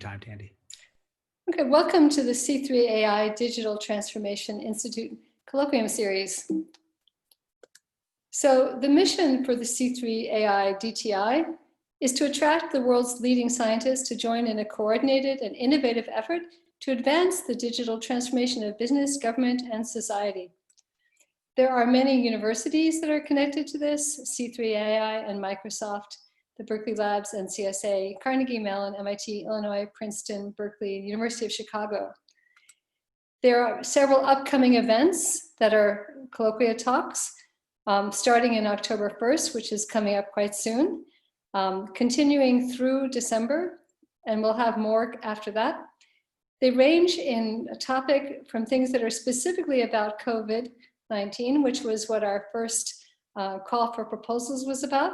Time, Tandy. Okay, welcome to the C3AI Digital Transformation Institute Colloquium Series. So the mission for the C3AI DTI is to attract the world's leading scientists to join in a coordinated and innovative effort to advance the digital transformation of business, government, and society. There are many universities that are connected to this, C3AI and Microsoft, the Berkeley Labs and CSA, Carnegie Mellon, MIT, Illinois, Princeton, Berkeley, University of Chicago. There are several upcoming events that are colloquia talks, starting in October 1st, which is coming up quite soon, continuing through December, and we'll have more after that. They range in a topic from things that are specifically about COVID-19, which was what our first call for proposals was about.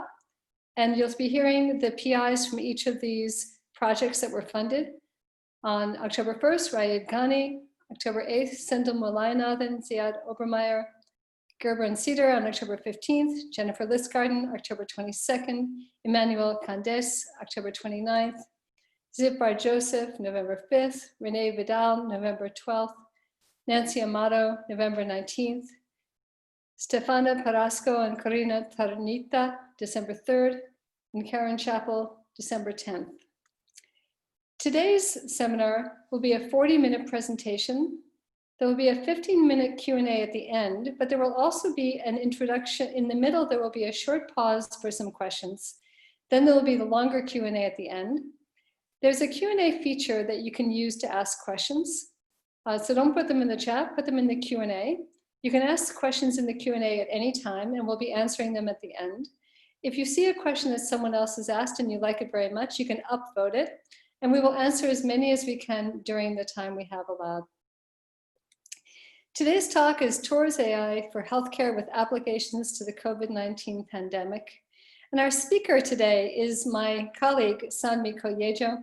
And you'll be hearing the PIs from each of these projects that were funded. On October 1st, Raed Ghani, October 8th, Sendil Molayanathan, Ziad Obermeyer, Gerber and Cedar on October 15th, Jennifer Listgarten, October 22nd, Emmanuel Candes, October 29th, Zipbar Joseph, November 5th, Renee Vidal, November 12th, Nancy Amato, November 19th, Stefana Parasco and Corina Tarnita, December 3rd, and Karen Chappell, December 10th. Today's seminar will be a 40-minute presentation. There will be a 15-minute Q&A at the end, but there will also be an introduction. In the middle, there will be a short pause for some questions. Then there will be the longer Q&A at the end. There's a Q&A feature that you can use to ask questions. So don't put them in the chat, put them in the Q&A. You can ask questions in the Q&A at any time, and we'll be answering them at the end. If you see a question that someone else has asked and you like it very much, you can upvote it, and we will answer as many as we can during the time we have allowed. Today's talk is Towards AI for Healthcare with Applications to the COVID-19 Pandemic. And our speaker today is my colleague, Sanmi Koyejo,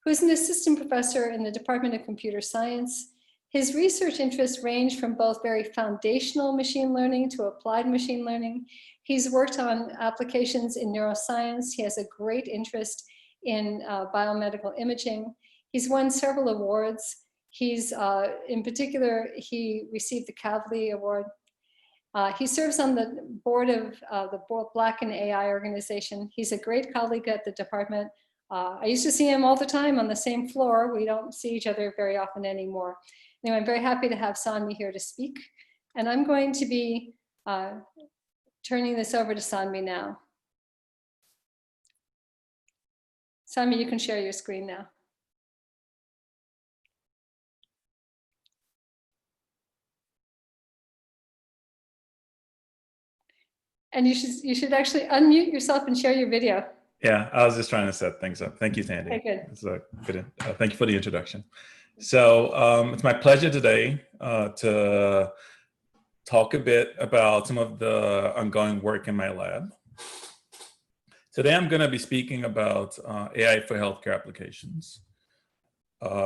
who is an assistant professor in the Department of Computer Science. His research interests range from both very foundational machine learning to applied machine learning. He's worked on applications in neuroscience. He has a great interest in biomedical imaging. He's won several awards. He's, in particular, he received the Kavli Award. He serves on the board of the Black and AI organization. He's a great colleague at the department. I used to see him all the time on the same floor. We don't see each other very often anymore. Anyway, I'm very happy to have Sanmi here to speak. And I'm going to be turning this over to Sanmi now. Sanmi, you can share your screen now. And you should actually unmute yourself and share your video. Yeah, I was just trying to set things up. Thank you, Tandy. Okay, good. It's a good thank you for the introduction. So it's my pleasure today to talk a bit about some of the ongoing work in my lab. Today, I'm going to be speaking about AI for healthcare applications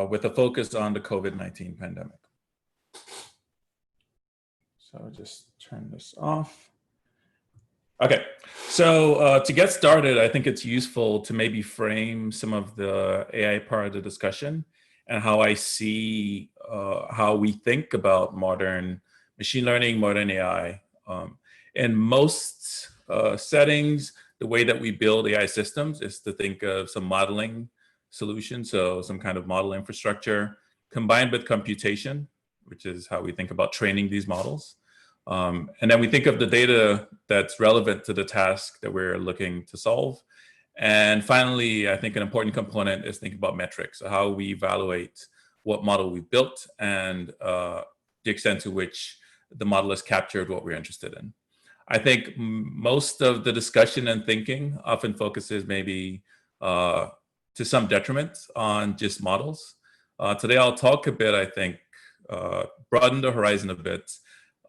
with a focus on the COVID-19 pandemic. So I'll just turn this off. Okay, so to get started, I think it's useful to maybe frame some of the AI part of the discussion and how I see how we think about modern machine learning, modern AI. In most settings, the way that we build AI systems is to think of some modeling solution, so some kind of model infrastructure combined with computation, which is how we think about training these models. And then we think of the data that's relevant to the task that we're looking to solve. And finally, I think an important component is think about metrics, so how we evaluate what model we built and the extent to which the model has captured what we're interested in. I think most of the discussion and thinking often focuses maybe to some detriment on just models. Today, I'll talk a bit, I think, broaden the horizon a bit,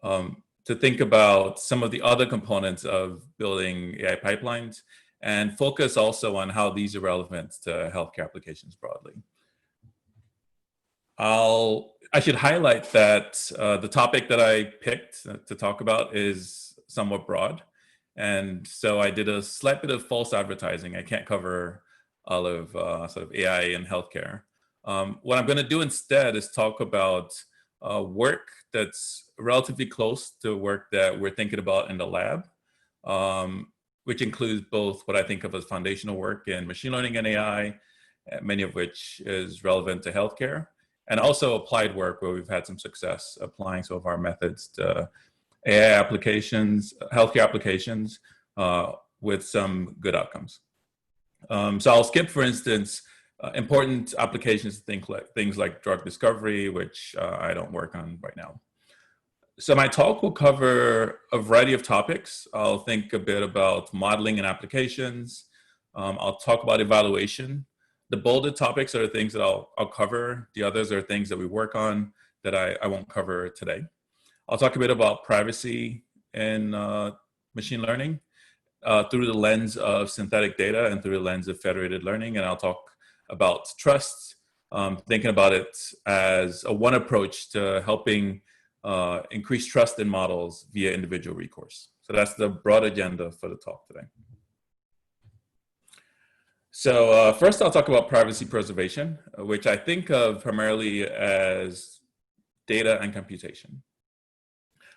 to think about some of the other components of building AI pipelines and focus also on how these are relevant to healthcare applications broadly. I should highlight that the topic that I picked to talk about is somewhat broad. And so I did a slight bit of false advertising. I can't cover all of sort of AI and healthcare. What I'm going to do instead is talk about work that's relatively close to work that we're thinking about in the lab, which includes both what I think of as foundational work in machine learning and AI, many of which is relevant to healthcare, and also applied work where we've had some success applying some of our methods to AI applications, healthcare applications, with some good outcomes. So I'll skip, for instance, important applications, things like drug discovery, which I don't work on right now. So my talk will cover a variety of topics. I'll think a bit about modeling and applications. I'll talk about evaluation. The bolded topics are the things that I'll cover. The others are things that we work on that I won't cover today. I'll talk a bit about privacy in machine learning through the lens of synthetic data and through the lens of federated learning. And I'll talk about trust, thinking about it as a one approach to helping increase trust in models via individual recourse. So that's the broad agenda for the talk today. So first I'll talk about privacy preservation, which I think of primarily as data and computation.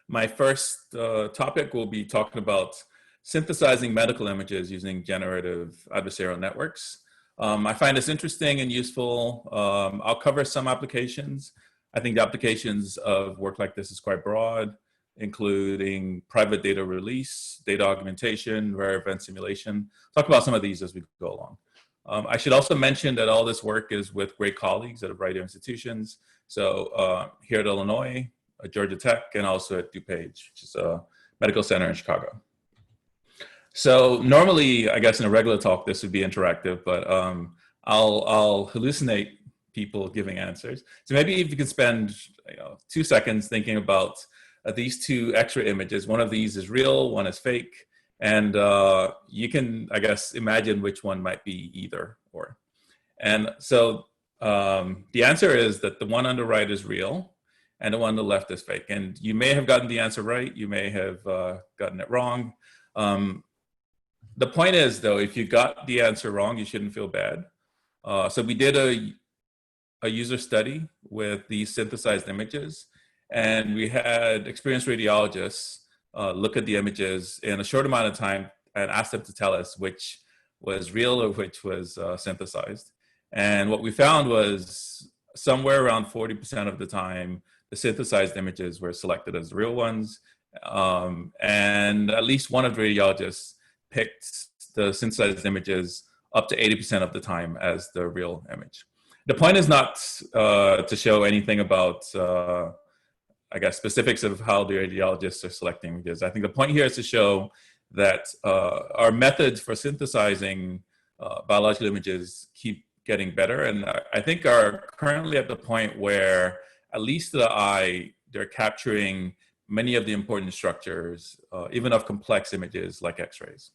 My first topic will be talking about synthesizing medical images using generative adversarial networks. I find this interesting and useful. I'll cover some applications. I think the applications of work like this is quite broad, including private data release, data augmentation, rare event simulation. Talk about some of these as we go along. I should also mention that all this work is with great colleagues at a variety of institutions. So here at Illinois, Georgia Tech, and also at DuPage, which is a medical center in Chicago. So normally, I guess in a regular talk, this would be interactive, but I'll hallucinate people giving answers. So maybe if you could spend 2 seconds thinking about these two X-ray images. One of these is real, one is fake. And you can, I guess, imagine which one might be either or. And so the answer is that the one on the right is real and the one on the left is fake. And you may have gotten the answer right. You may have gotten it wrong. The point is, though, if you got the answer wrong, you shouldn't feel bad. So we did a user study with these synthesized images, and we had experienced radiologists look at the images in a short amount of time and ask them to tell us which was real or which was synthesized. And what we found was somewhere around 40% of the time, the synthesized images were selected as the real ones. And at least one of the radiologists picked the synthesized images up to 80% of the time as the real image. The point is not to show anything about, I guess, specifics of how the radiologists are selecting images. I think the point here is to show that our methods for synthesizing biological images keep getting better. And I think are currently at the point where, at least to the eye, they're capturing many of the important structures, even of complex images like X-rays.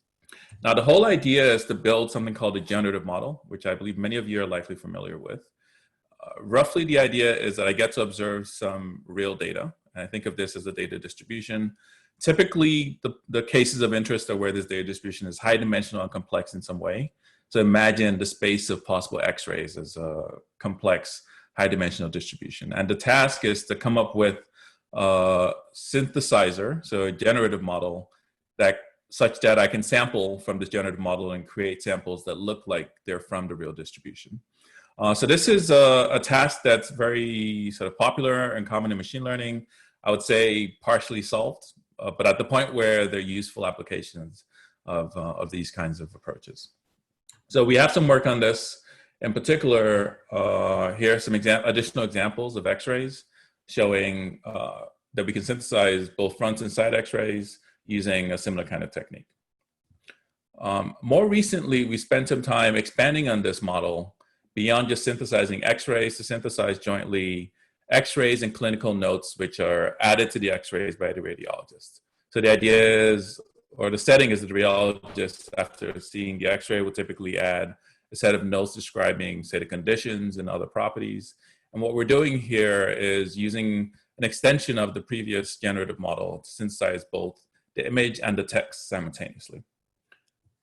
Now, the whole idea is to build something called a generative model, which I believe many of you are likely familiar with. Roughly, the idea is that I get to observe some real data. And I think of this as a data distribution. Typically, the cases of interest are where this data distribution is high dimensional and complex in some way. So imagine the space of possible X-rays as a complex, high dimensional distribution. And the task is to come up with a synthesizer, so a generative model, such that I can sample from this generative model and create samples that look like they're from the real distribution. So this is a task that's very sort of popular and common in machine learning. I would say partially solved, but at the point where they're useful applications of these kinds of approaches. So we have some work on this. In particular, here are some additional examples of X-rays showing that we can synthesize both front and side X-rays using a similar kind of technique. More recently, we spent some time expanding on this model beyond just synthesizing X-rays to synthesize jointly X-rays and clinical notes, which are added to the X-rays by the radiologist. So the idea is, or the setting is that the radiologist, after seeing the X-ray, will typically add a set of notes describing, say, the conditions and other properties. And what we're doing here is using an extension of the previous generative model to synthesize both the image and the text simultaneously.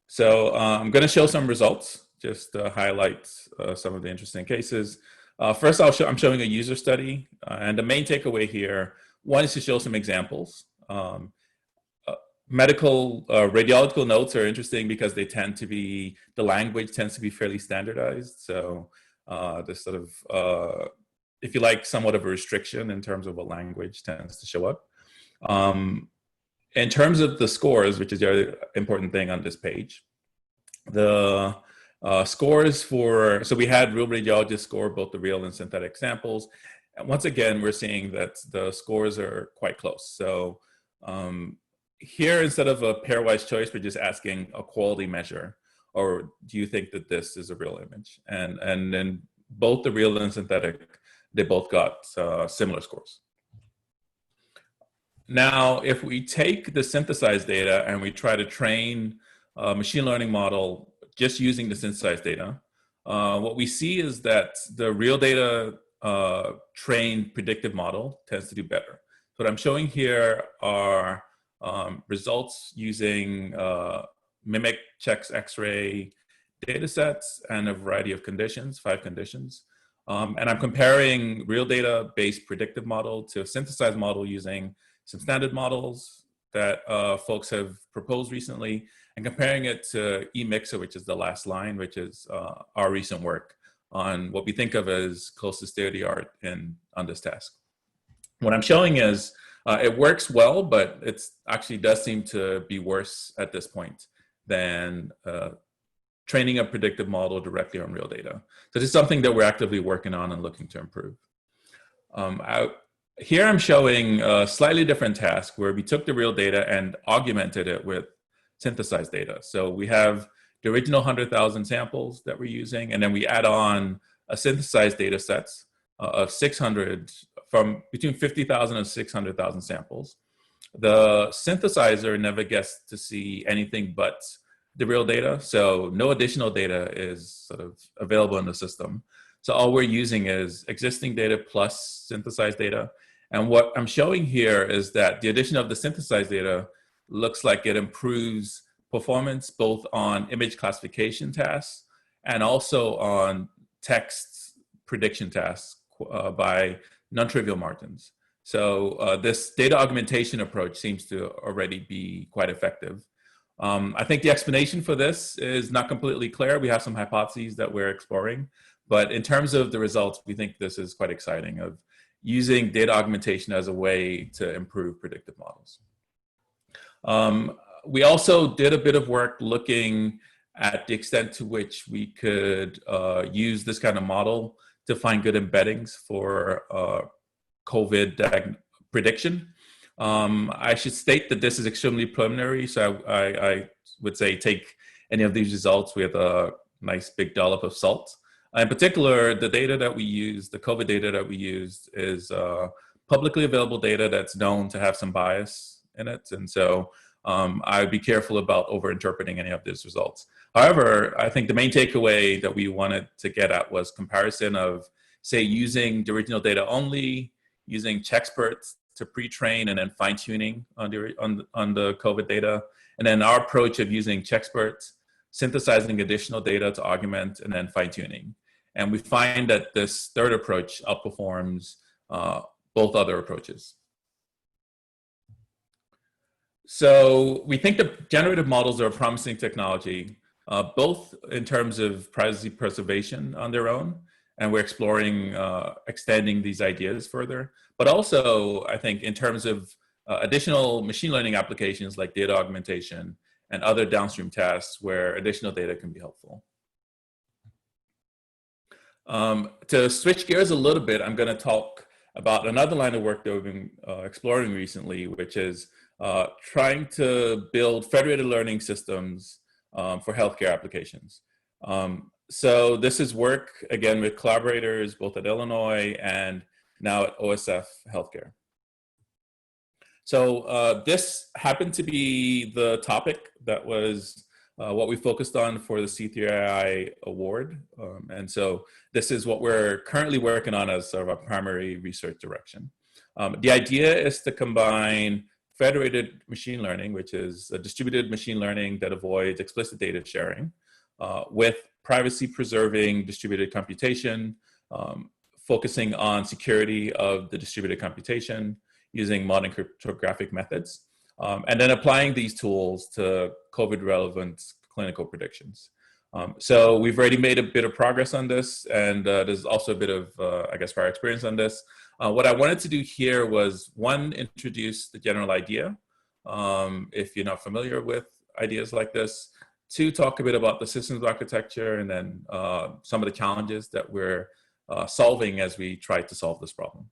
So I'm going to show some results just to highlight some of the interesting cases. First, I'm showing a user study, and the main takeaway here, one is to show some examples. Medical radiological notes are interesting because they tend to be, the language tends to be fairly standardized. So there's sort of, if you like, somewhat of a restriction in terms of what language tends to show up. In terms of the scores, which is the other important thing on this page, the scores for, so we had real radiologists score both the real and synthetic samples. And once again, we're seeing that the scores are quite close. So here, instead of a pairwise choice, we're just asking a quality measure, or do you think that this is a real image? And then both the real and synthetic, they both got similar scores. Now, if we take the synthesized data and we try to train a machine learning model just using the synthesized data, what we see is that the real data trained predictive model tends to do better. So what I'm showing here are results using mimic checks X-ray data sets and a variety of conditions, 5 conditions. And I'm comparing real data based predictive model to a synthesized model using some standard models that folks have proposed recently, and comparing it to eMixer, which is the last line, which is our recent work on what we think of as close to state-of-the-art on this task. What I'm showing is it works well, but it actually does seem to be worse at this point than training a predictive model directly on real data. So this is something that we're actively working on and looking to improve. Here I'm showing a slightly different task where we took the real data and augmented it with synthesized data. So we have the original 100,000 samples that we're using, and then we add on a synthesized data sets of 600, from between 50,000 and 600,000 samples. The synthesizer never gets to see anything but the real data, so no additional data is sort of available in the system. So all we're using is existing data plus synthesized data. And what I'm showing here is that the addition of the synthesized data looks like it improves performance both on image classification tasks and also on text prediction tasks by non-trivial margins. So this data augmentation approach seems to already be quite effective. I think the explanation for this is not completely clear. We have some hypotheses that we're exploring, but in terms of the results, we think this is quite exciting, of using data augmentation as a way to improve predictive models. We also did a bit of work looking at the extent to which we could use this kind of model to find good embeddings for COVID prediction. I should state that this is extremely preliminary, so I would say take any of these results with a nice big dollop of salt. In particular, the data that we use, the COVID data that we used, is publicly available data that's known to have some bias in it. And so I would be careful about over-interpreting any of these results. However, I think the main takeaway that we wanted to get at was comparison of, say, using the original data only, using Chexperts to pre-train and then fine-tuning on the COVID data, and then our approach of using Chexperts, synthesizing additional data to augment, and then fine-tuning. And we find that this third approach outperforms both other approaches. So we think that generative models are a promising technology, both in terms of privacy preservation on their own, and we're exploring extending these ideas further, but also I think in terms of additional machine learning applications like data augmentation and other downstream tasks where additional data can be helpful. To switch gears a little bit, I'm going to talk about another line of work that we've been exploring recently, which is trying to build federated learning systems for healthcare applications. So this is work, again, with collaborators both at Illinois and now at OSF Healthcare. So this happened to be the topic that was what we focused on for the C3AI award. And so this is what we're currently working on as sort of our primary research direction. The idea is to combine federated machine learning, which is a distributed machine learning that avoids explicit data sharing, with privacy preserving distributed computation focusing on security of the distributed computation using modern cryptographic methods, and then applying these tools to COVID-relevant clinical predictions. So we've already made a bit of progress on this, and there's also a bit of, I guess, prior experience on this. What I wanted to do here was, one, introduce the general idea, if you're not familiar with ideas like this. Two, talk a bit about the systems architecture, and then some of the challenges that we're solving as we try to solve this problem.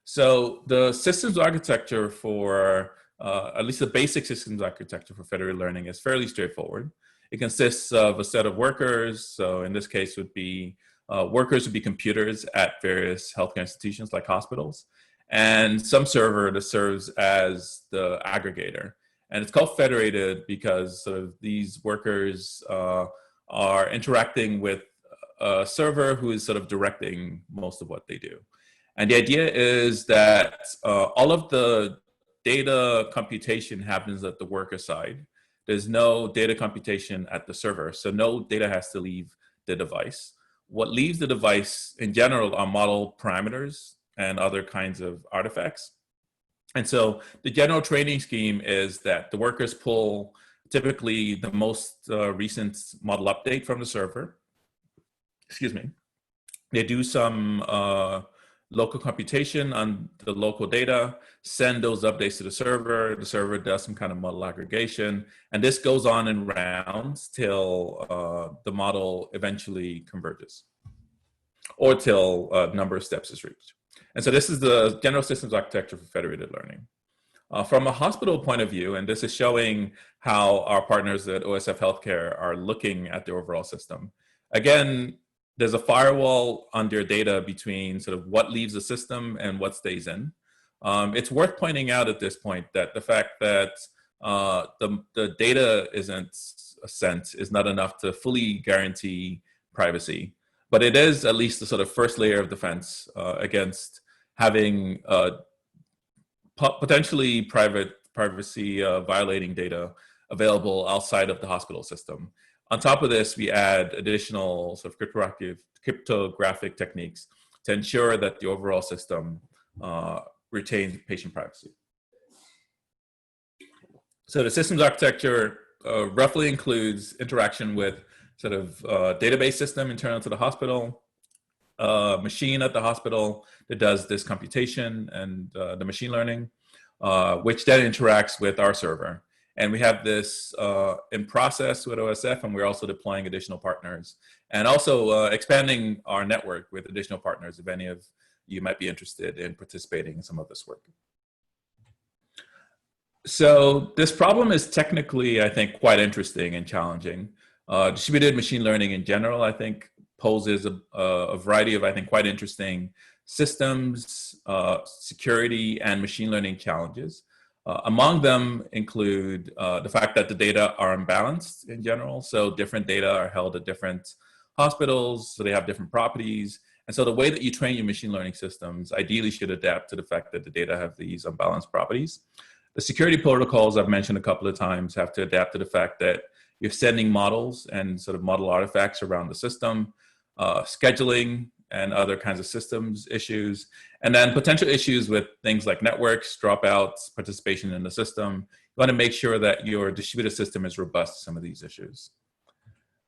So the systems architecture for, at least the basic systems architecture for federated learning is fairly straightforward. It consists of a set of workers. So in this case workers would be computers at various healthcare institutions like hospitals, and some server that serves as the aggregator. And it's called federated because sort of these workers are interacting with a server who is sort of directing most of what they do. And the idea is that all of the data computation happens at the worker side. There's no data computation at the server, so no data has to leave the device. What leaves the device in general are model parameters and other kinds of artifacts. And so the general training scheme is that the workers pull typically the most recent model update from the server. Excuse me. They do some local computation on the local data, send those updates to the server does some kind of model aggregation, and this goes on in rounds till the model eventually converges, or till a number of steps is reached. And so this is the general systems architecture for federated learning. From a hospital point of view, and this is showing how our partners at OSF Healthcare are looking at the overall system. Again, there's a firewall on their data between sort of what leaves the system and what stays in. It's worth pointing out at this point that the fact that the data isn't sent is not enough to fully guarantee privacy, but it is at least the sort of first layer of defense against having potentially privacy violating data available outside of the hospital system. On top of this, we add additional sort of cryptographic techniques to ensure that the overall system retains patient privacy. So the systems architecture roughly includes interaction with sort of database system internal to the hospital, machine at the hospital that does this computation and the machine learning, which then interacts with our server. And we have this in process with OSF, and we're also deploying additional partners and also expanding our network with additional partners if any of you might be interested in participating in some of this work. So this problem is technically, I think, quite interesting and challenging. Distributed machine learning in general, I think, poses a variety of, I think, quite interesting systems, security, and machine learning challenges. Among them include the fact that the data are imbalanced in general. So different data are held at different hospitals, so they have different properties. And so the way that you train your machine learning systems ideally should adapt to the fact that the data have these unbalanced properties. The security protocols I've mentioned a couple of times have to adapt to the fact that you're sending models and sort of model artifacts around the system, scheduling, and other kinds of systems issues, and then potential issues with things like networks, dropouts, participation in the system. You want to make sure that your distributed system is robust to some of these issues.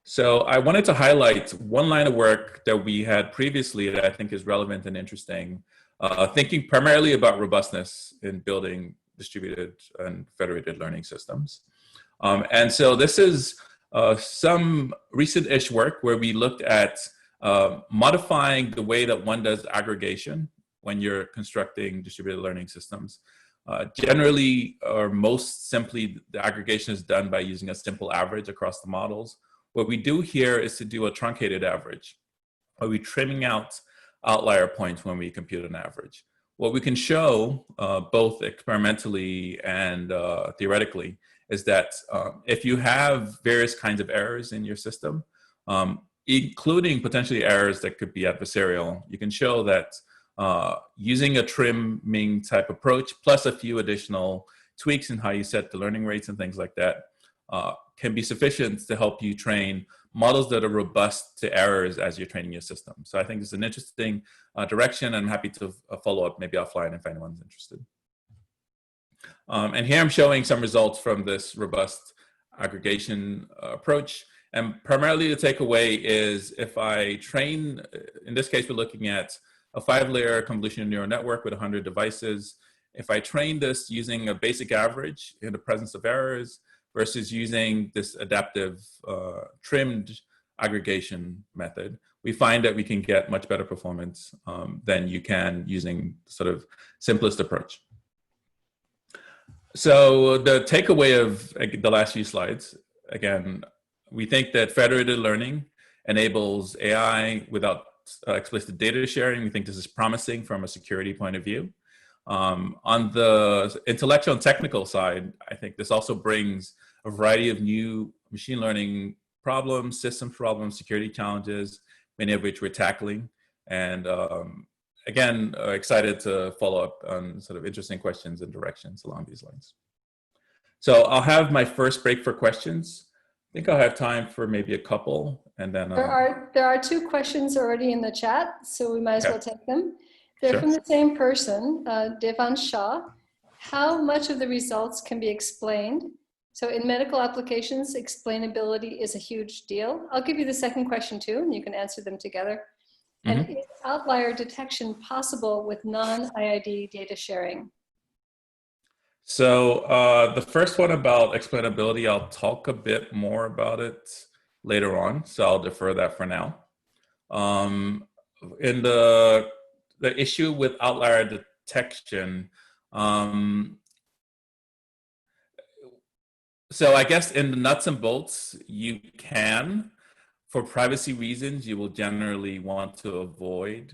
So I wanted to highlight one line of work that we had previously that I think is relevant and interesting, thinking primarily about robustness in building distributed and federated learning systems. And so this is some recent-ish work where we looked at modifying the way that one does aggregation when you're constructing distributed learning systems. Generally, or most simply, the aggregation is done by using a simple average across the models. What we do here is to do a truncated average, where we're trimming out outlier points when we compute an average. What we can show, both experimentally and theoretically, is that if you have various kinds of errors in your system, including potentially errors that could be adversarial, you can show that using a trimming type approach, plus a few additional tweaks in how you set the learning rates and things like that, can be sufficient to help you train models that are robust to errors as you're training your system. So I think it's an interesting direction, and I'm happy to follow up maybe offline if anyone's interested. And here I'm showing some results from this robust aggregation approach. And primarily the takeaway is if I train, in this case, we're looking at a 5-layer convolutional neural network with 100 devices. If I train this using a basic average in the presence of errors versus using this adaptive trimmed aggregation method, we find that we can get much better performance than you can using sort of simplest approach. So the takeaway of the last few slides, again, we think that federated learning enables AI without explicit data sharing. We think this is promising from a security point of view. On the intellectual and technical side, I think this also brings a variety of new machine learning problems, systems problems, security challenges, many of which we're tackling. And again, excited to follow up on sort of interesting questions and directions along these lines. So I'll have my first break for questions. I think I'll have time for maybe a couple, and then there are 2 questions already in the chat, so we might as well take them. They're Sure. from the same person, Devan Shah. How much of the results can be explained? So in medical applications, explainability is a huge deal. I'll give you the second question too, and you can answer them together. And is outlier detection possible with non-IID data sharing? So the first one about explainability, I'll talk a bit more about it later on, so I'll defer that for now. In the issue with outlier detection, so I guess in the nuts and bolts, you can. For privacy reasons, you will generally want to avoid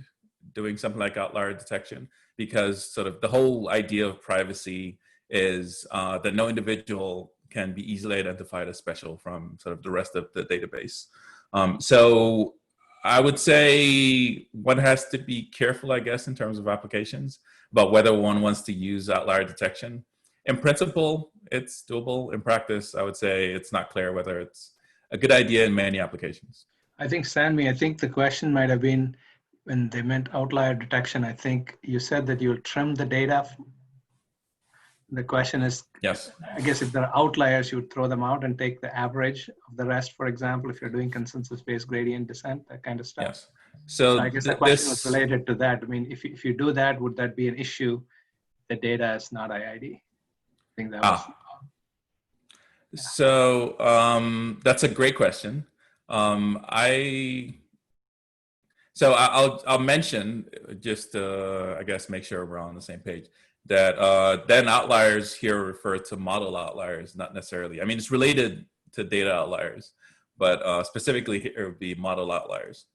doing something like outlier detection, because sort of the whole idea of privacy is that no individual can be easily identified as special from sort of the rest of the database. So I would say one has to be careful, I guess, in terms of applications about whether one wants to use outlier detection. In principle, it's doable. In practice, I would say it's not clear whether it's a good idea in many applications. I think, Sanmi, I think the question might have been when they meant outlier detection. I think you said that you'll trim the data. The question is, yes, I guess if there are outliers, you would throw them out and take the average of the rest, for example, if you're doing consensus-based gradient descent, that kind of stuff. Yes. So I guess the question was related to that. I mean, if you do that, would that be an issue? The data is not IID. I think that was. So that's a great question. I'll mention, just to, I guess, make sure we're on the same page, that then outliers here refer to model outliers, not necessarily. I mean, it's related to data outliers, but specifically here it would be model outliers.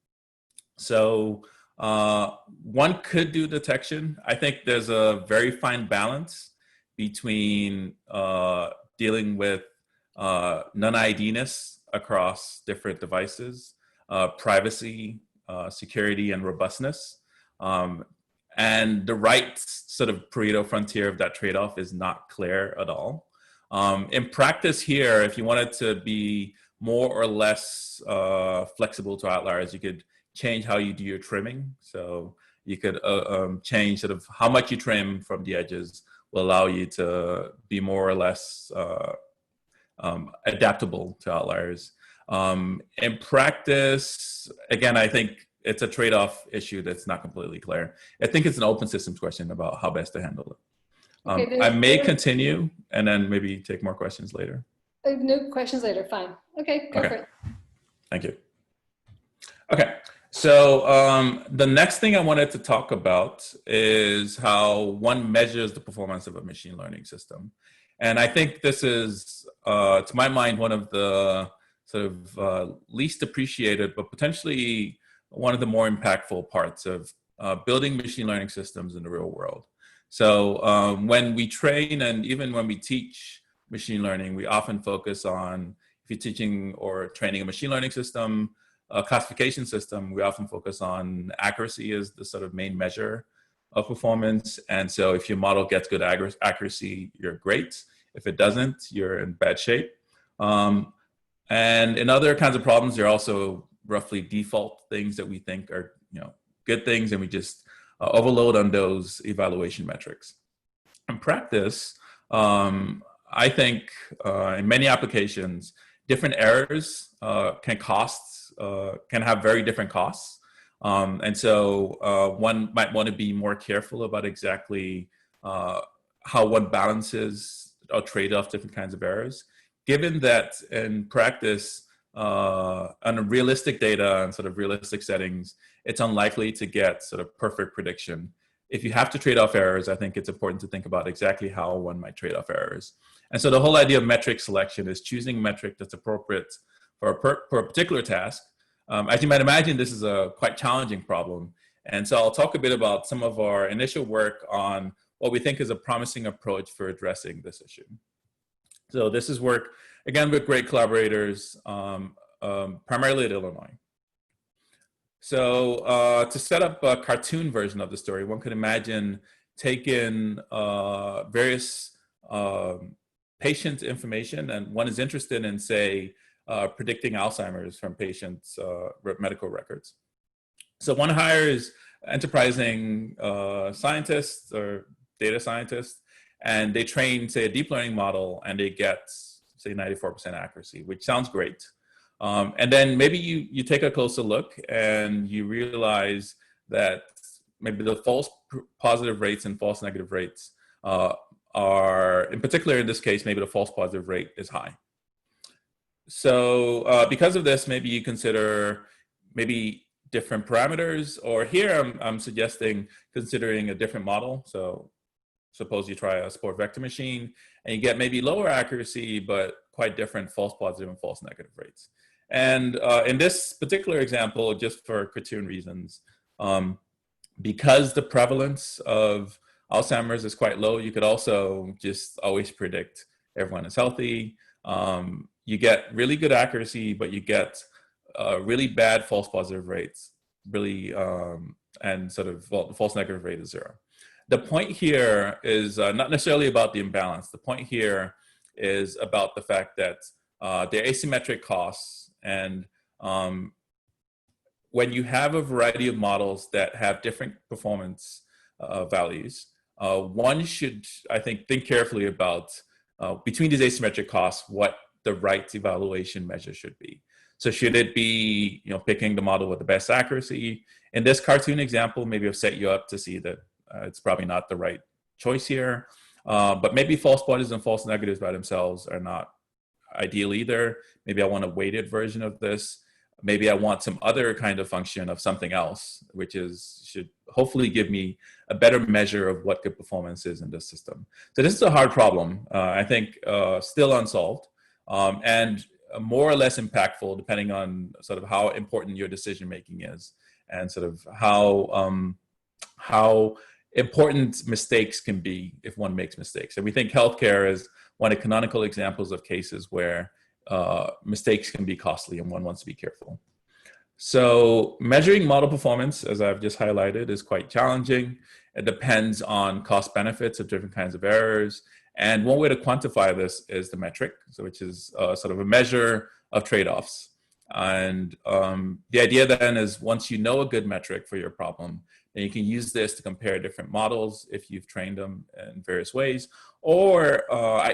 So one could do detection. I think there's a very fine balance between dealing with non-IDness across different devices, privacy, security, and robustness. And the right sort of Pareto frontier of that trade-off is not clear at all. In practice here, if you wanted to be more or less flexible to outliers, you could change how you do your trimming. So you could change sort of how much you trim from the edges will allow you to be more or less adaptable to outliers. In practice, again, I think it's a trade-off issue that's not completely clear. I think it's an open systems question about how best to handle it. Okay, I may continue and then maybe take more questions later. No questions later, fine. Okay, go for it. Thank you. Okay, so the next thing I wanted to talk about is how one measures the performance of a machine learning system. And I think this is, to my mind, one of the sort of least appreciated, but potentially one of the more impactful parts of building machine learning systems in the real world. So when we train and even when we teach machine learning, we often focus on, if you're teaching or training a machine learning system, a classification system, we often focus on accuracy as the sort of main measure of performance. And so if your model gets good accuracy, you're great. If it doesn't, you're in bad shape. And in other kinds of problems, there are also roughly default things that we think are, good things, and we just overload on those evaluation metrics. In practice, I think in many applications, different errors can have very different costs. And so one might want to be more careful about exactly how one balances or trade off different kinds of errors, given that in practice, on realistic data and sort of realistic settings, it's unlikely to get sort of perfect prediction. If you have to trade off errors, I think it's important to think about exactly how one might trade off errors. And so the whole idea of metric selection is choosing a metric that's appropriate for a particular task. As you might imagine, this is a quite challenging problem. And so I'll talk a bit about some of our initial work on what we think is a promising approach for addressing this issue. So this is work, again, with great collaborators, primarily at Illinois. So to set up a cartoon version of the story, one could imagine taking various patient information, and one is interested in, say, predicting Alzheimer's from patients' medical records. So one hires enterprising scientists or data scientists, and they train, say, a deep learning model, and they get, say, 94% accuracy, which sounds great. And then maybe you take a closer look and you realize that maybe the false positive rates and false negative rates are, in particular in this case, maybe the false positive rate is high. So because of this, maybe you consider maybe different parameters, or here I'm suggesting considering a different model. So suppose you try a sport vector machine and you get maybe lower accuracy, but quite different false positive and false negative rates. And in this particular example, just for cartoon reasons, because the prevalence of Alzheimer's is quite low, you could also just always predict everyone is healthy. You get really good accuracy, but you get really bad false positive rates, really, and sort of, well, the false negative rate is 0. The point here is not necessarily about the imbalance. The point here is about the fact that they're asymmetric costs, and when you have a variety of models that have different performance values, one should, I think carefully about between these asymmetric costs, what the right evaluation measure should be. So should it be, picking the model with the best accuracy? In this cartoon example, maybe I've set you up to see that it's probably not the right choice here, but maybe false positives and false negatives by themselves are not ideal either. Maybe I want a weighted version of this. Maybe I want some other kind of function of something else, which should hopefully give me a better measure of what good performance is in this system. So this is a hard problem, I think still unsolved, and more or less impactful depending on sort of how important your decision-making is, and sort of how important mistakes can be if one makes mistakes. And we think healthcare is one of the canonical examples of cases where mistakes can be costly and one wants to be careful. So measuring model performance, as I've just highlighted, is quite challenging. It depends on cost benefits of different kinds of errors. And one way to quantify this is the metric, so which is sort of a measure of trade-offs. And the idea then is once you know a good metric for your problem, then you can use this to compare different models if you've trained them in various ways. Or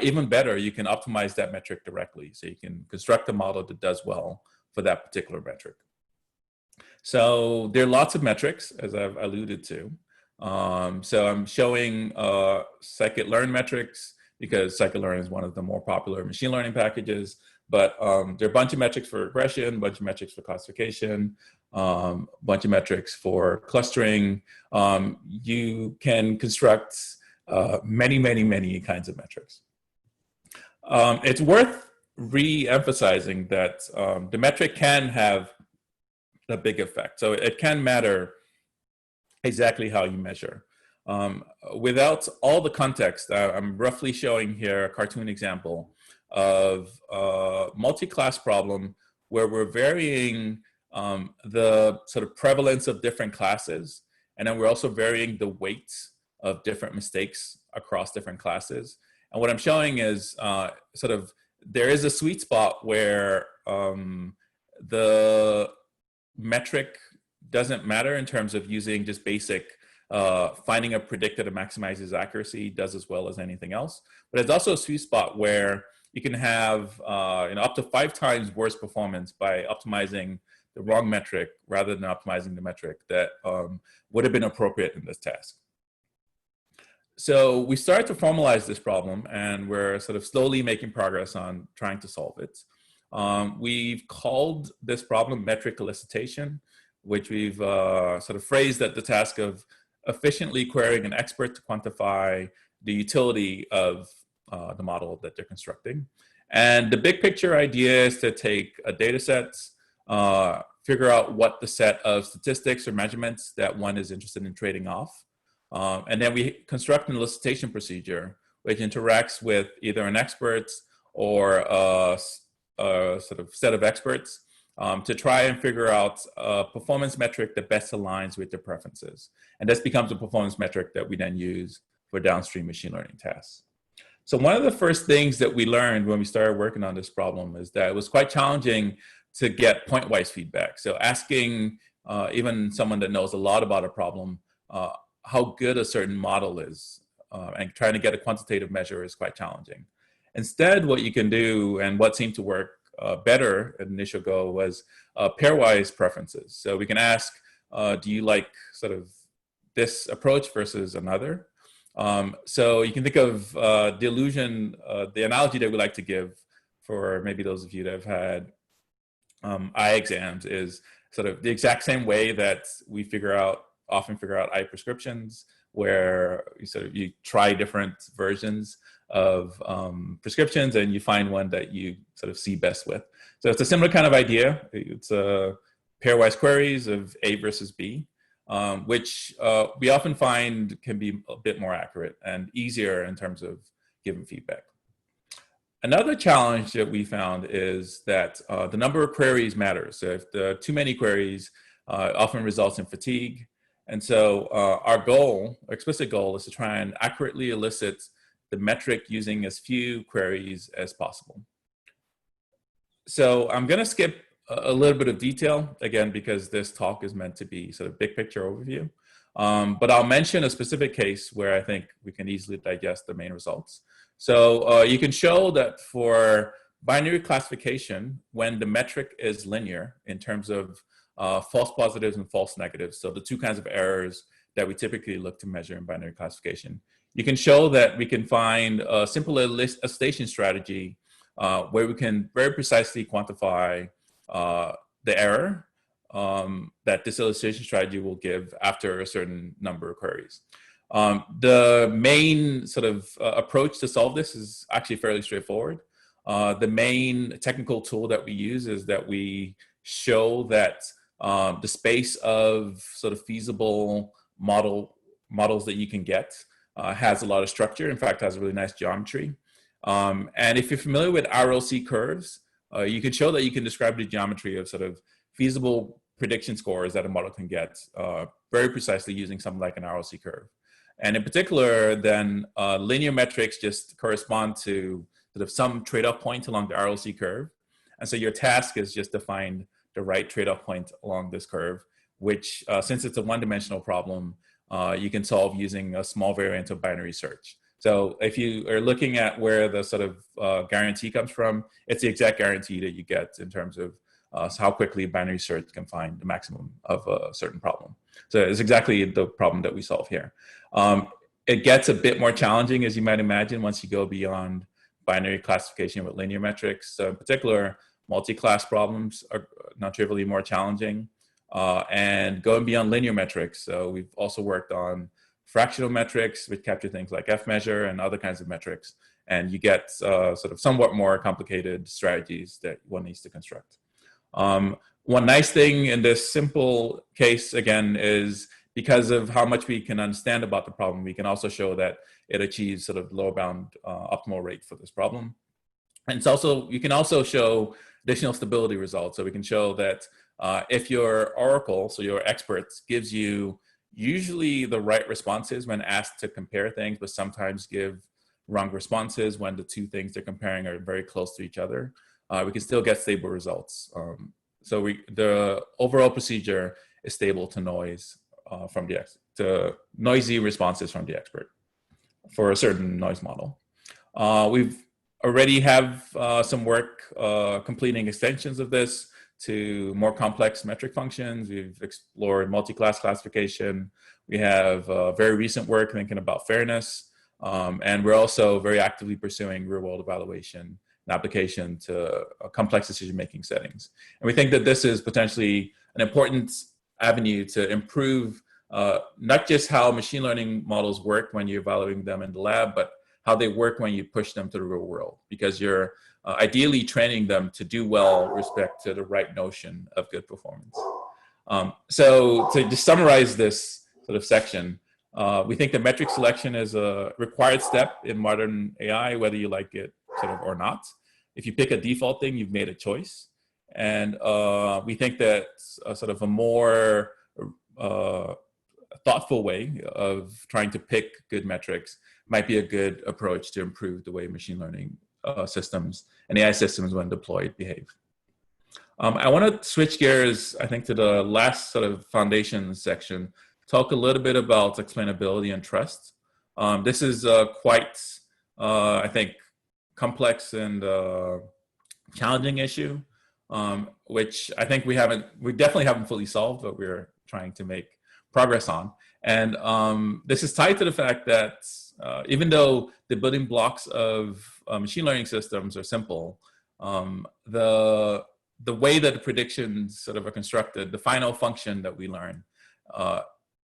even better, you can optimize that metric directly. So you can construct a model that does well for that particular metric. So there are lots of metrics, as I've alluded to. So I'm showing scikit-learn metrics because scikit-learn is one of the more popular machine learning packages. But there are a bunch of metrics for regression, a bunch of metrics for classification, a bunch of metrics for clustering. You can construct many, many, many kinds of metrics. It's worth re-emphasizing that the metric can have a big effect. So it can matter exactly how you measure. Without all the context, I'm roughly showing here a cartoon example of a multi-class problem where we're varying the sort of prevalence of different classes, and then we're also varying the weights of different mistakes across different classes. And what I'm showing is sort of there is a sweet spot where the metric doesn't matter in terms of using just basic finding a predictor that maximizes accuracy does as well as anything else. But it's also a sweet spot where you can have up to 5 times worse performance by optimizing the wrong metric rather than optimizing the metric that would have been appropriate in this task. So we started to formalize this problem, and we're sort of slowly making progress on trying to solve it. We've called this problem metric elicitation, which we've sort of phrased at the task of efficiently querying an expert to quantify the utility of the model that they're constructing. And the big picture idea is to take a data set, figure out what the set of statistics or measurements that one is interested in trading off. And then we construct an elicitation procedure which interacts with either an expert or a sort of set of experts to try and figure out a performance metric that best aligns with their preferences. And this becomes a performance metric that we then use for downstream machine learning tasks. So one of the first things that we learned when we started working on this problem is that it was quite challenging to get point-wise feedback. So asking even someone that knows a lot about a problem, how good a certain model is, and trying to get a quantitative measure is quite challenging. Instead, what you can do, and what seemed to work better at initial go, was pairwise preferences. So we can ask, do you like sort of this approach versus another? So you can think of the illusion, the analogy that we like to give for maybe those of you that have had eye exams is sort of the exact same way that we often figure out eye prescriptions, where you try different versions of prescriptions and you find one that you sort of see best with. So it's a similar kind of idea. It's pairwise queries of A versus B, which we often find can be a bit more accurate and easier in terms of giving feedback. Another challenge that we found is that the number of queries matters. So if there are too many queries, it often results in fatigue. And so our goal, our explicit goal, is to try and accurately elicit the metric using as few queries as possible. So I'm going to skip a little bit of detail, again, because this talk is meant to be sort of big picture overview. But I'll mention a specific case where I think we can easily digest the main results. So you can show that for binary classification, when the metric is linear in terms of false positives and false negatives, so the two kinds of errors that we typically look to measure in binary classification, you can show that we can find a simple elicitation strategy where we can very precisely quantify the error that this elicitation strategy will give after a certain number of queries. The main sort of approach to solve this is actually fairly straightforward. The main technical tool that we use is that we show that the space of sort of feasible models that you can get has a lot of structure. In fact, has a really nice geometry. And if you're familiar with RLC curves, you can show that you can describe the geometry of sort of feasible prediction scores that a model can get very precisely using something like an RLC curve. And in particular, then linear metrics just correspond to sort of some trade-off point along the RLC curve. And so your task is just to find the right trade-off point along this curve, which since it's a one-dimensional problem, you can solve using a small variant of binary search. So if you are looking at where the sort of guarantee comes from, it's the exact guarantee that you get in terms of how quickly binary search can find the maximum of a certain problem. So it's exactly the problem that we solve here. It gets a bit more challenging, as you might imagine, once you go beyond binary classification with linear metrics. So in particular, multi-class problems are not trivially more challenging. And going beyond linear metrics, so we've also worked on fractional metrics, which capture things like F measure and other kinds of metrics. And you get sort of somewhat more complicated strategies that one needs to construct. One nice thing in this simple case, again, is because of how much we can understand about the problem, we can also show that it achieves sort of lower bound optimal rate for this problem. And it's also, you can also show additional stability results. So we can show that if your oracle, so your experts, gives you usually the right responses when asked to compare things, but sometimes give wrong responses when the two things they're comparing are very close to each other. We can still get stable results. So the overall procedure is stable to noise to noisy responses from the expert for a certain noise model. We've already have some work completing extensions of this to more complex metric functions. We've explored multi-class classification. We have very recent work thinking about fairness. And we're also very actively pursuing real-world evaluation and application to complex decision-making settings. And we think that this is potentially an important avenue to improve not just how machine learning models work when you're evaluating them in the lab, but how they work when you push them to the real world, because you're ideally training them to do well with respect to the right notion of good performance. So to just summarize this sort of section, we think that metric selection is a required step in modern AI, whether you like it sort of or not. If you pick a default thing, you've made a choice. And we think that sort of a more thoughtful way of trying to pick good metrics might be a good approach to improve the way machine learning systems and AI systems when deployed behave. I want to switch gears, I think, to the last sort of foundation section, talk a little bit about explainability and trust. This is quite, I think, complex and challenging issue, which I think we definitely haven't fully solved, but we're trying to make progress on. And this is tied to the fact that even though the building blocks of machine learning systems are simple, the way that the predictions sort of are constructed, the final function that we learn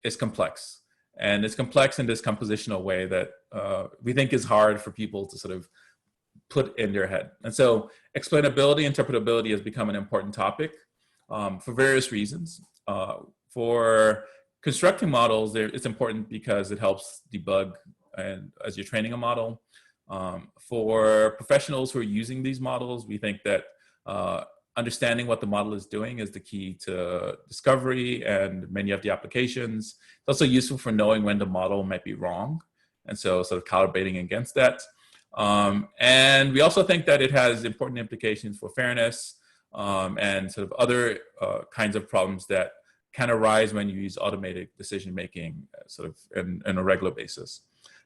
is complex. And it's complex in this compositional way that we think is hard for people to sort of put in their head. And so explainability, interpretability has become an important topic for various reasons. For constructing models, it's important because it helps debug and as you're training a model. For professionals who are using these models, we think that understanding what the model is doing is the key to discovery and many of the applications. It's also useful for knowing when the model might be wrong, and so sort of calibrating against that. And we also think that it has important implications for fairness and sort of other kinds of problems that can arise when you use automated decision-making sort of in a regular basis.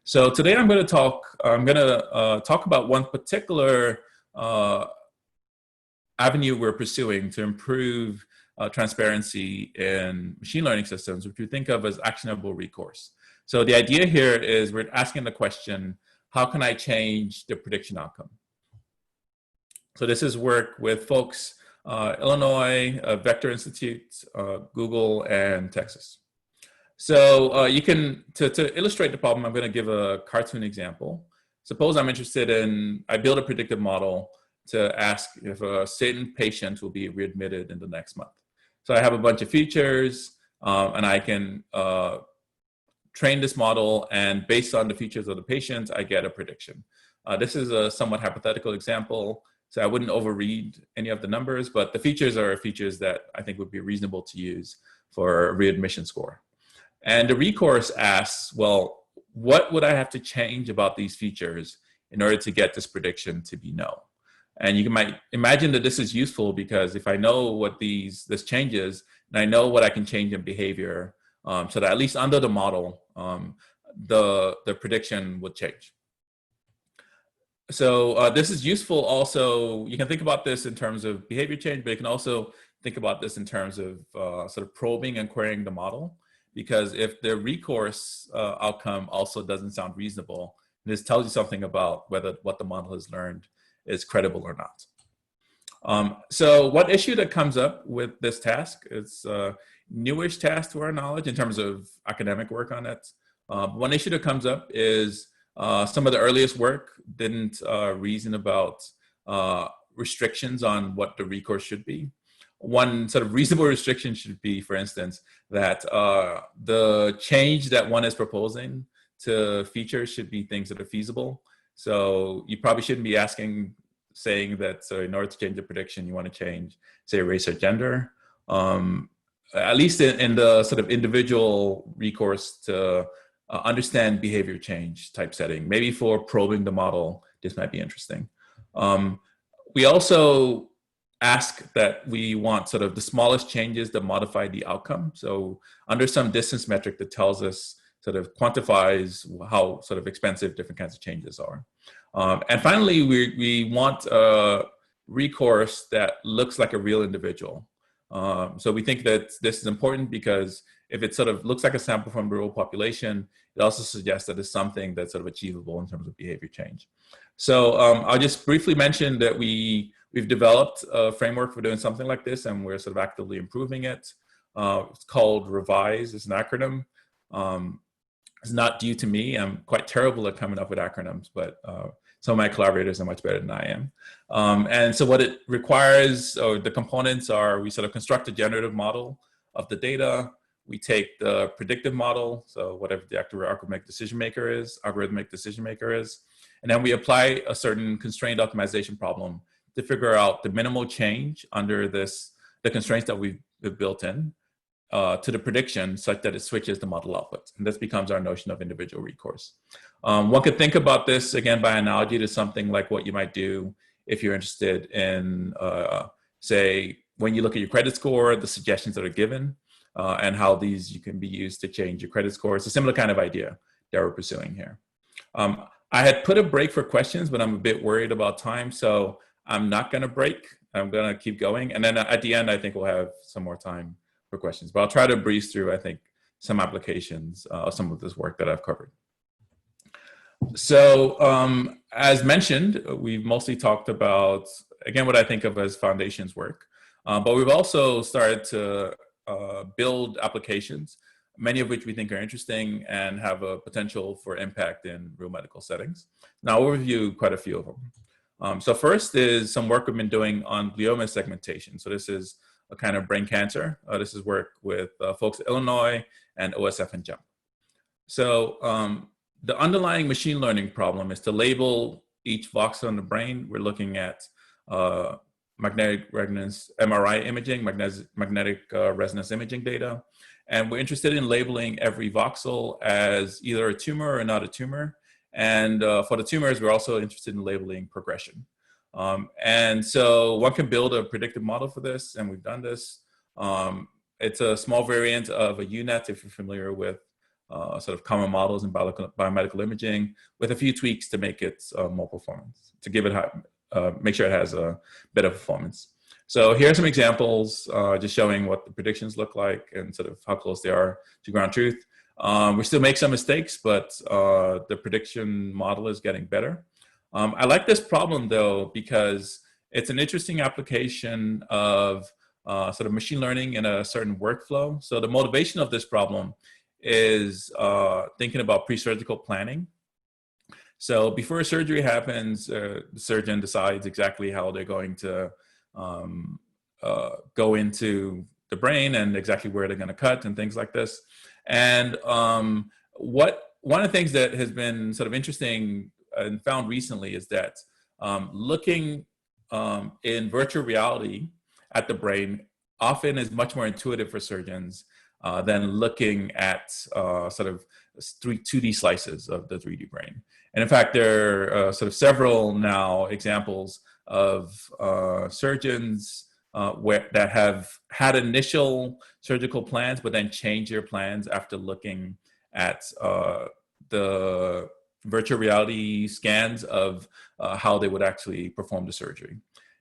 So today I'm going to talk about one particular avenue we're pursuing to improve transparency in machine learning systems, which we think of as actionable recourse. So the idea here is we're asking the question, how can I change the prediction outcome? So this is work with folks, Illinois, Vector Institute, Google, and Texas. So you can, to illustrate the problem, I'm going to give a cartoon example. Suppose I'm interested in, I build a predictive model to ask if a certain patient will be readmitted in the next month. So I have a bunch of features, and I can train this model, and based on the features of the patient, I get a prediction. This is a somewhat hypothetical example, so I wouldn't overread any of the numbers, but the features are features that I think would be reasonable to use for a readmission score. And the recourse asks, well, what would I have to change about these features in order to get this prediction to be no? And you might imagine that this is useful because if I know what this changes, and I know what I can change in behavior, so that at least under the model, the prediction would change. So this is useful also, you can think about this in terms of behavior change, but you can also think about this in terms of sort of probing and querying the model. Because if the recourse outcome also doesn't sound reasonable, this tells you something about whether what the model has learned is credible or not. So one issue that comes up with this task is a newish task to our knowledge in terms of academic work on it. One issue that comes up is some of the earliest work didn't reason about restrictions on what the recourse should be. One sort of reasonable restriction should be, for instance, that the change that one is proposing to features should be things that are feasible. So you probably shouldn't be saying that so in order to change the prediction, you want to change, say, race or gender. At least in the sort of individual recourse to understand behavior change type setting. Maybe for probing the model, this might be interesting. We also ask that we want sort of the smallest changes that modify the outcome. So under some distance metric that tells us, sort of quantifies how sort of expensive different kinds of changes are. And finally, we want a recourse that looks like a real individual. So we think that this is important because if it sort of looks like a sample from the real population, it also suggests that it's something that's sort of achievable in terms of behavior change. So I'll just briefly mention that we've developed a framework for doing something like this, and we're sort of actively improving it. It's called REVISE. It's an acronym. It's not due to me. I'm quite terrible at coming up with acronyms, but some of my collaborators are much better than I am. And so what it requires, or the components are, we sort of construct a generative model of the data. We take the predictive model, so whatever the algorithmic decision maker is, and then we apply a certain constrained optimization problem to figure out the minimal change under the constraints that we've built in to the prediction such that it switches the model output. And this becomes our notion of individual recourse. One could think about this, again, by analogy to something like what you might do if you're interested in, say, when you look at your credit score, the suggestions that are given, and how these can be used to change your credit score. It's a similar kind of idea that we're pursuing here. I had put a break for questions, but I'm a bit worried about time, so I'm not going to break. I'm going to keep going. And then at the end, I think we'll have some more time for questions. But I'll try to breeze through, I think, some applications of some of this work that I've covered. So as mentioned, we've mostly talked about, again, what I think of as foundations work. But we've also started to build applications, many of which we think are interesting and have a potential for impact in real medical settings. Now, I'll review quite a few of them. So first is some work we've been doing on glioma segmentation. So this is a kind of brain cancer. This is work with folks at Illinois and OSF and JEMP. So the underlying machine learning problem is to label each voxel in the brain. We're looking at magnetic resonance, MRI imaging, magnetic resonance imaging data. And we're interested in labeling every voxel as either a tumor or not a tumor. And for the tumors, we're also interested in labeling progression. And so one can build a predictive model for this, and we've done this. It's a small variant of a UNet, if you're familiar with sort of common models in biomedical imaging, with a few tweaks to make it more performance, to give it make sure it has a better performance. So here are some examples, just showing what the predictions look like and sort of how close they are to ground truth. We still make some mistakes, but the prediction model is getting better. I like this problem, though, because it's an interesting application of sort of machine learning in a certain workflow. So the motivation of this problem is thinking about pre-surgical planning. So before a surgery happens, the surgeon decides exactly how they're going to go into the brain and exactly where they're going to cut and things like this. And one of the things that has been sort of interesting and found recently is that looking in virtual reality at the brain often is much more intuitive for surgeons than looking at sort of 2D slices of the 3D brain. And in fact, there are sort of several now examples of surgeons that have had initial surgical plans, but then changed their plans after looking at the virtual reality scans of how they would actually perform the surgery.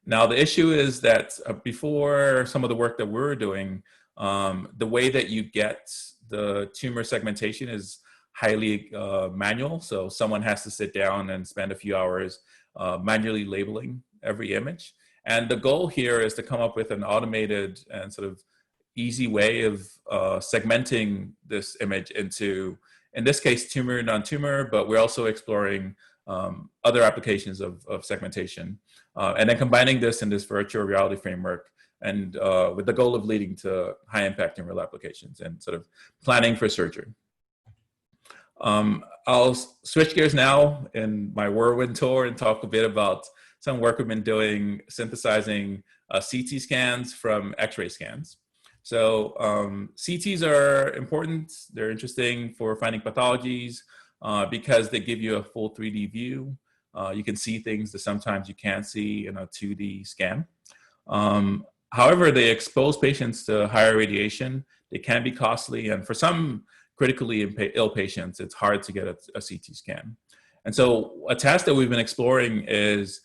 Now, the issue is that before some of the work that we're doing, the way that you get the tumor segmentation is highly manual. So someone has to sit down and spend a few hours manually labeling every image. And the goal here is to come up with an automated and sort of easy way of segmenting this image into, in this case, tumor, non-tumor, but we're also exploring other applications of segmentation. And then combining this in this virtual reality framework, and with the goal of leading to high impact in real applications and sort of planning for surgery. I'll switch gears now in my whirlwind tour and talk a bit about some work we've been doing synthesizing CT scans from X-ray scans. So CTs are important. They're interesting for finding pathologies because they give you a full 3D view. You can see things that sometimes you can't see in a 2D scan. However, they expose patients to higher radiation. They can be costly, and for some critically ill patients, it's hard to get a CT scan. And so a task that we've been exploring is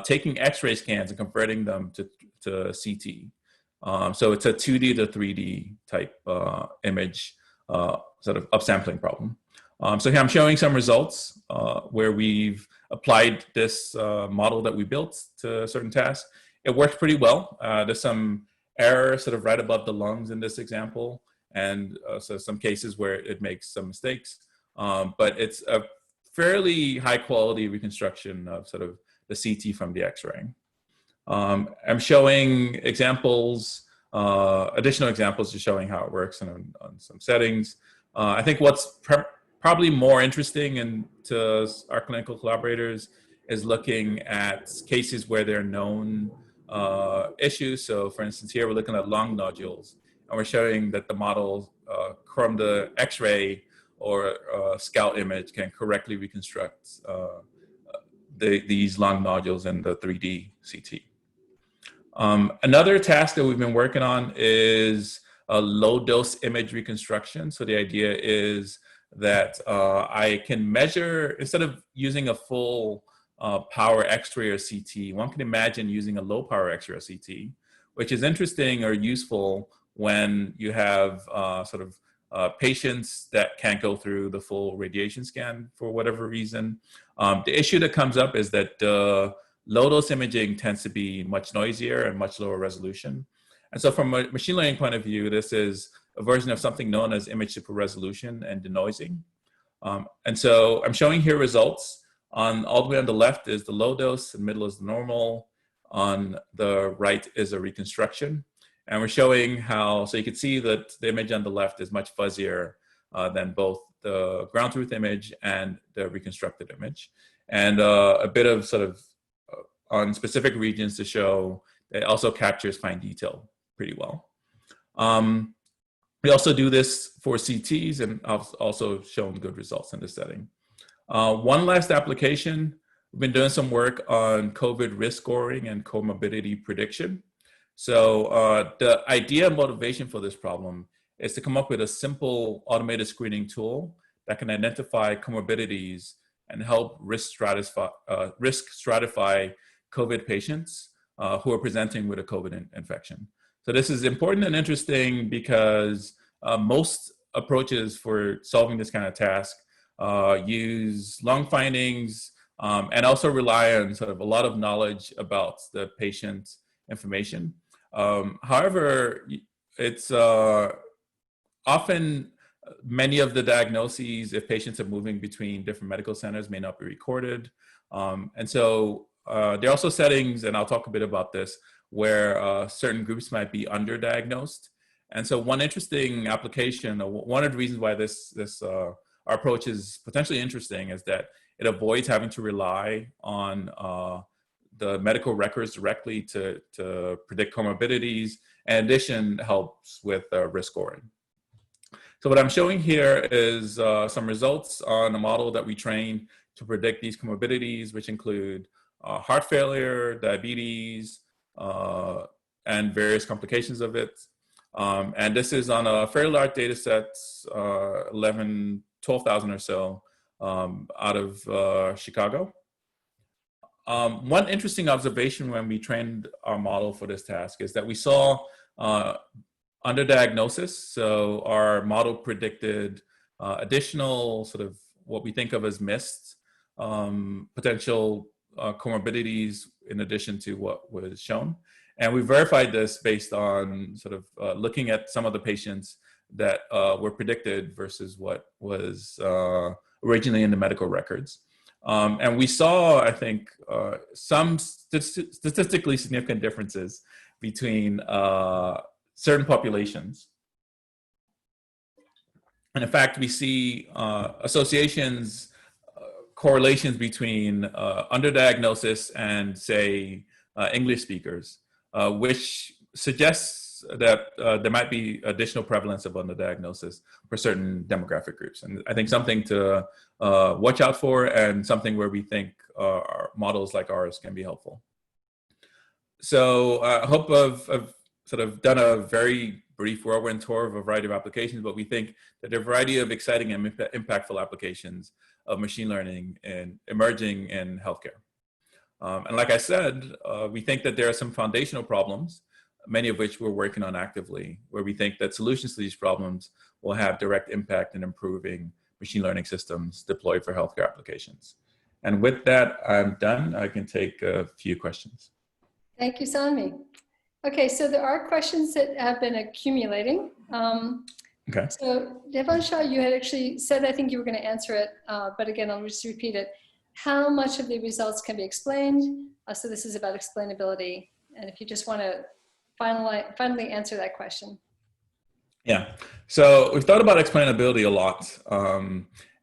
taking X-ray scans and converting them to CT. So it's a 2D to 3D type image sort of upsampling problem. So here I'm showing some results where we've applied this model that we built to a certain task. It works pretty well. There's some error sort of right above the lungs in this example, and so some cases where it makes some mistakes, but it's a fairly high quality reconstruction of sort of the CT from the X-ray. I'm showing examples, additional examples just showing how it works on some settings. I think what's probably more interesting and to our clinical collaborators is looking at cases where there are known issues. So for instance, here we're looking at lung nodules, and we're showing that the model from the X-ray or scout image can correctly reconstruct these lung nodules in the 3D CT. Another task that we've been working on is a low dose image reconstruction. So the idea is that I can measure, instead of using a full power X-ray or CT, one can imagine using a low power X-ray or CT, which is interesting or useful when you have sort of patients that can't go through the full radiation scan for whatever reason. The issue that comes up is that low dose imaging tends to be much noisier and much lower resolution. And so from a machine learning point of view, this is a version of something known as image super resolution and denoising. And so I'm showing here results. All the way on the left is the low dose, the middle is the normal, on the right is a reconstruction. And we're showing how, so you can see that the image on the left is much fuzzier than both the ground truth image and the reconstructed image. And a bit of sort of on specific regions to show that it also captures fine detail pretty well. We also do this for CTs, and I've also shown good results in this setting. One last application, we've been doing some work on COVID risk scoring and comorbidity prediction. So the idea and motivation for this problem is to come up with a simple automated screening tool that can identify comorbidities and help risk stratify COVID patients who are presenting with a COVID infection. So this is important and interesting because most approaches for solving this kind of task use long findings and also rely on sort of a lot of knowledge about the patient information. However, it's often many of the diagnoses, if patients are moving between different medical centers, may not be recorded. And so there are also settings, and I'll talk a bit about this, where certain groups might be underdiagnosed. And so one interesting application, one of the reasons why our approach is potentially interesting is that it avoids having to rely on the medical records directly to predict comorbidities. In addition, helps with risk scoring. So what I'm showing here is some results on a model that we trained to predict these comorbidities, which include heart failure, diabetes, and various complications of it. And this is on a fairly large data set, 12,000 or so out of Chicago. One interesting observation when we trained our model for this task is that we saw underdiagnosis. So our model predicted additional sort of what we think of as missed potential comorbidities in addition to what was shown. And we verified this based on sort of looking at some of the patients that were predicted versus what was originally in the medical records. And we saw, I think, some statistically significant differences between certain populations. And in fact, we see associations, correlations between underdiagnosis and, say, English speakers, which suggests that there might be additional prevalence of underdiagnosis for certain demographic groups. And I think something to watch out for, and something where we think models like ours can be helpful. So I hope I've sort of done a very brief whirlwind tour of a variety of applications, but we think that there are a variety of exciting and impactful applications of machine learning and emerging in healthcare. And like I said, we think that there are some foundational problems, many of which we're working on actively, where we think that solutions to these problems will have direct impact in improving machine learning systems deployed for healthcare applications. And with that, I'm done. I can take a few questions. Thank you, Sanmi. Okay, so there are questions that have been accumulating. Okay. So Devansha, you had actually said, I think you were going to answer it, but again, I'll just repeat it. How much of the results can be explained? So this is about explainability. And if you just want to finally answer that question. Yeah, so we've thought about explainability a lot.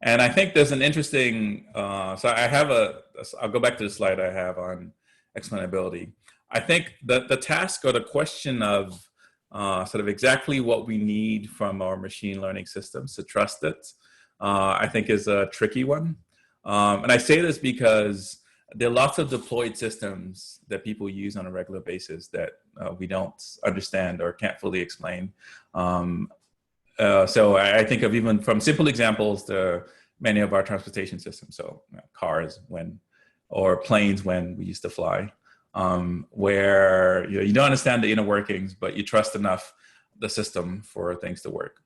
And I think there's an interesting, so I'll go back to the slide I have on explainability. I think that the task or the question of sort of exactly what we need from our machine learning systems to trust it, I think is a tricky one. And I say this because there are lots of deployed systems that people use on a regular basis that we don't understand or can't fully explain. So I think of even from simple examples to many of our transportation systems. So cars or planes when we used to fly. Where you don't understand the inner workings, but you trust enough the system for things to work.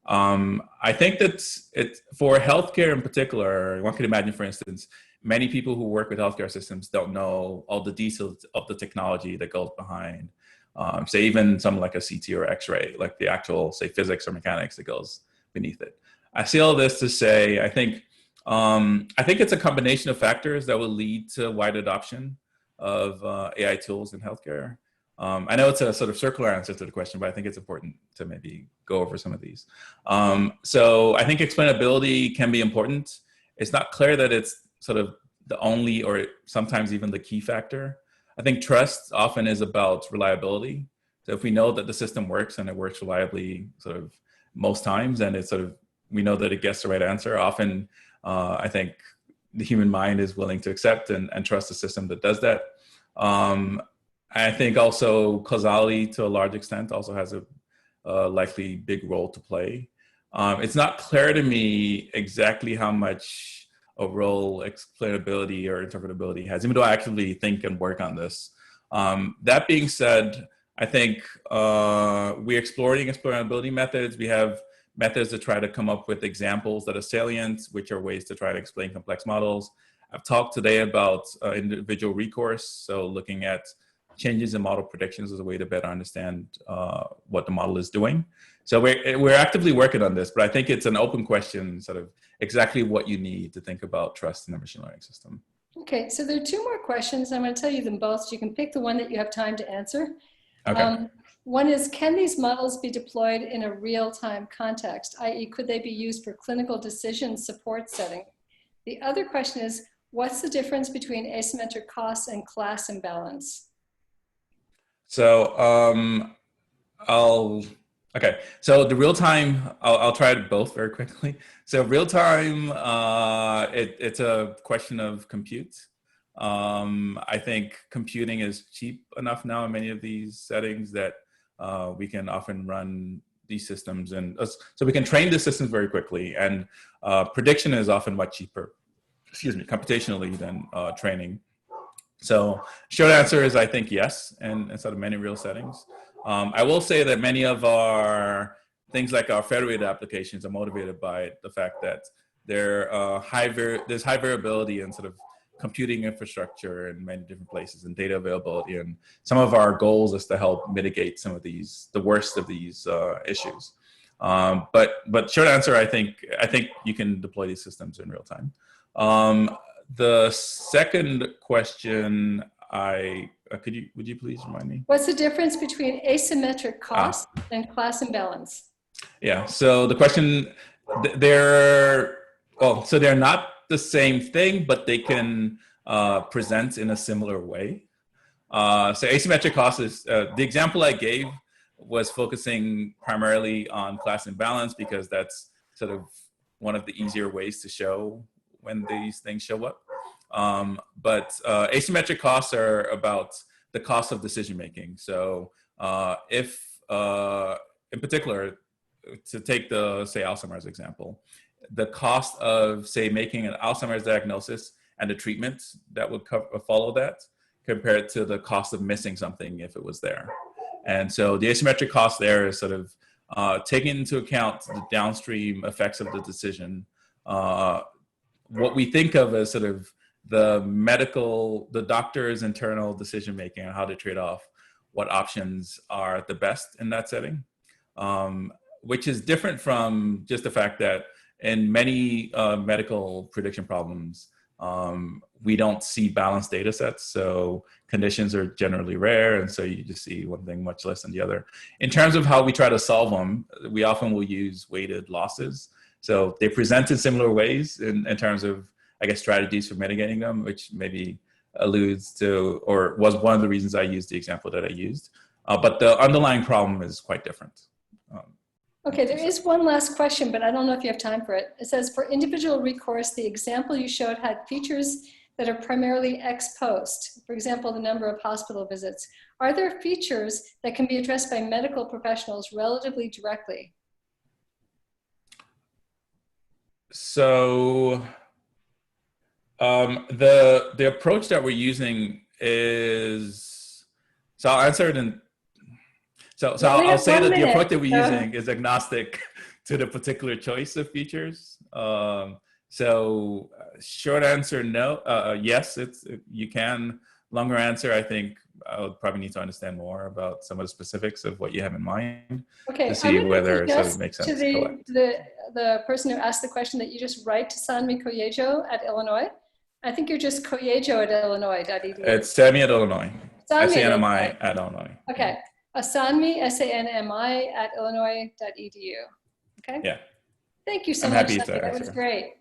I think that for healthcare in particular, one could imagine, for instance, many people who work with healthcare systems don't know all the details of the technology that goes behind, say even something like a CT or X-ray, like the actual, say, physics or mechanics that goes beneath it. I say all this to say, I think it's a combination of factors that will lead to wide adoption of AI tools in healthcare. I know it's a sort of circular answer to the question, but I think it's important to maybe go over some of these. So I think explainability can be important. It's not clear that it's sort of the only or sometimes even the key factor. I think trust often is about reliability. So if we know that the system works and it works reliably sort of most times, and it's sort of, we know that it gets the right answer, often I think the human mind is willing to accept and trust a system that does that. I think also causality to a large extent also has a likely big role to play. It's not clear to me exactly how much a role explainability or interpretability has, even though I actively think and work on this. That being said, I think we're exploring explainability methods. We have methods to try to come up with examples that are salient, which are ways to try to explain complex models. I've talked today about individual recourse, so looking at changes in model predictions as a way to better understand what the model is doing. So we're actively working on this, but I think it's an open question, sort of exactly what you need to think about trust in the machine learning system. Okay, so there are two more questions. I'm going to tell you them both, so you can pick the one that you have time to answer. Okay. One is, can these models be deployed in a real-time context, i.e. could they be used for clinical decision support setting? The other question is, what's the difference between asymmetric costs and class imbalance? So so the real time, I'll try it both very quickly. So real time, it's a question of compute. I think computing is cheap enough now in many of these settings that we can often run these systems, and so we can train the systems very quickly, and prediction is often much cheaper, computationally than training. So short answer is I think yes, and sort of many real settings. I will say that many of our things like our federated applications are motivated by the fact that there's high variability in sort of computing infrastructure in many different places and data availability. And some of our goals is to help mitigate some of these, the worst of these issues. But short answer, I think you can deploy these systems in real time. The second question, would you please remind me? What's the difference between asymmetric cost and class imbalance? Yeah, so the question, they're not the same thing, but they can present in a similar way. So asymmetric cost is, the example I gave was focusing primarily on class imbalance because that's sort of one of the easier ways to show when these things show up. But asymmetric costs are about the cost of decision making. So if, in particular, to take the, say, Alzheimer's example, the cost of, say, making an Alzheimer's diagnosis and the treatment that would follow that compared to the cost of missing something if it was there. And so the asymmetric cost there is sort of taking into account the downstream effects of the decision. What we think of as sort of the doctor's internal decision making on how to trade off what options are the best in that setting, which is different from just the fact that in many medical prediction problems, we don't see balanced data sets. So conditions are generally rare. And so you just see one thing much less than the other. In terms of how we try to solve them, we often will use weighted losses. So they present in similar ways in terms of, I guess, strategies for mitigating them, which maybe alludes to, or was one of the reasons I used the example that I used. But the underlying problem is quite different. Okay, there is one last question, but I don't know if you have time for it. It says, for individual recourse, the example you showed had features that are primarily ex post. For example, the number of hospital visits. Are there features that can be addressed by medical professionals relatively directly? So the approach that we're using is, so I'll answer it in, so I'll say that the approach that we're using is agnostic to the particular choice of features. So short answer, no. Yes, you can. Longer answer, I think I would probably need to understand more about some of the specifics of what you have in mind to see whether it sort of makes sense. The person who asked the question that you just write to Sanmi Koyejo at Illinois. I think you're just Koyejo at Illinois.edu. It's Sanmi at Illinois. Sanmi SANMI at Illinois. Okay. Sanmi, SANMI at Illinois.edu. Okay. Yeah. Thank you so I'm much. happy to that answer. was great.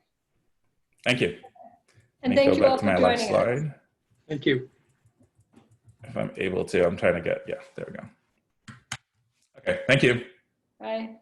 Thank you. And thank you all for joining us. Thank you. If I'm able to, I'm trying to get, yeah, there we go. Okay, thank you. Bye.